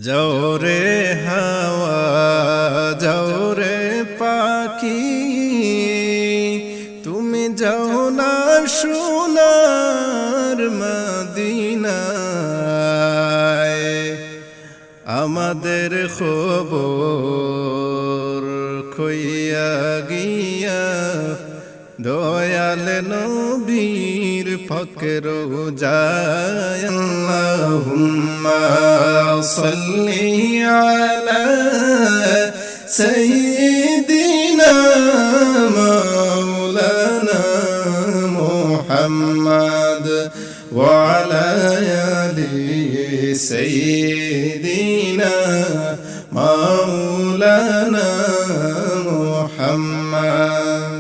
যাও রে হাওয়া যাও রে পাখি, তুমি যাও না সোনার মদিনায়। আমাদের খবর কইয়া গিয়া দয়াল নবীর ফকর যায়। আল্লাহুম্মা সাল্লি আলা সাইয়্যিদিনা মাওলানা মুহাম্মদ ওয়া আলা আলি সাইয়্যিদিনা মাওলানা মুহাম্মদ।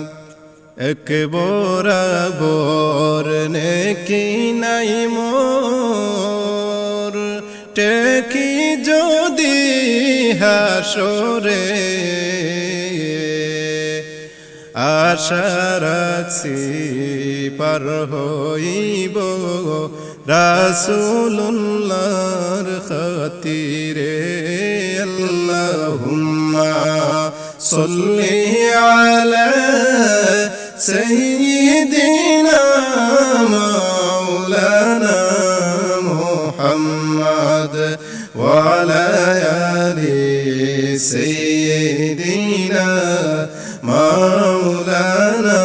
এক বরাবর নেকি নাই মোর, টেকি যদি হাসরে আশা রাখছি পার হইব রাসূলুল্লাহর খাতিরে। আল্লাহুম্মা সাল্লি আলা সাইয়্যিদিনা মাওলানা মুহাম্মদ ওয়া আলা আলি সাইয়্যিদিনা মাওলানা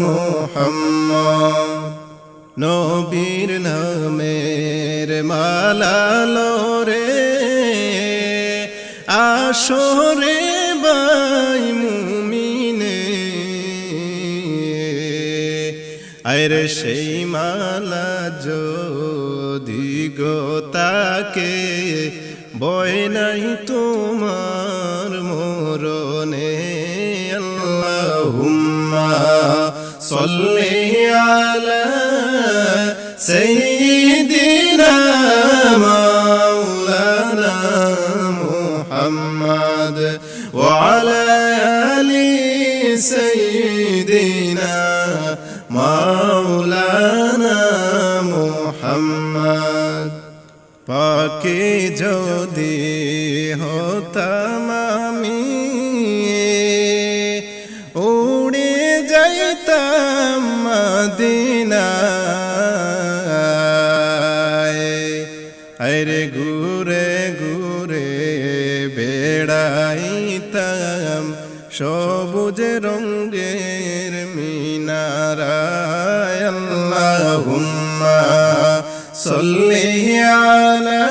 মুহাম্মদ। নবীর নামের মালা লরে আসরে বাই মুমিনে, আরে সেই মালা যদি গো তাকে বয় নাই তোমার মরণে। আল্লাহুম্মা সাল্লি আলা সাইয়্যিদিনা মাওলানা মুহাম্মদ ওয়া আলা আলি সাইয়্যিদিনা মাওলানা মুহাম্মদ। পাকে যদি হতাম আমি উড়ে যাইতাম মদিনায়, আরে ঘুরে ঘুরে বেড়াইতাম সবুজ রঙের মিনারায়। আল্লাহুম্মা সাল্লি আলা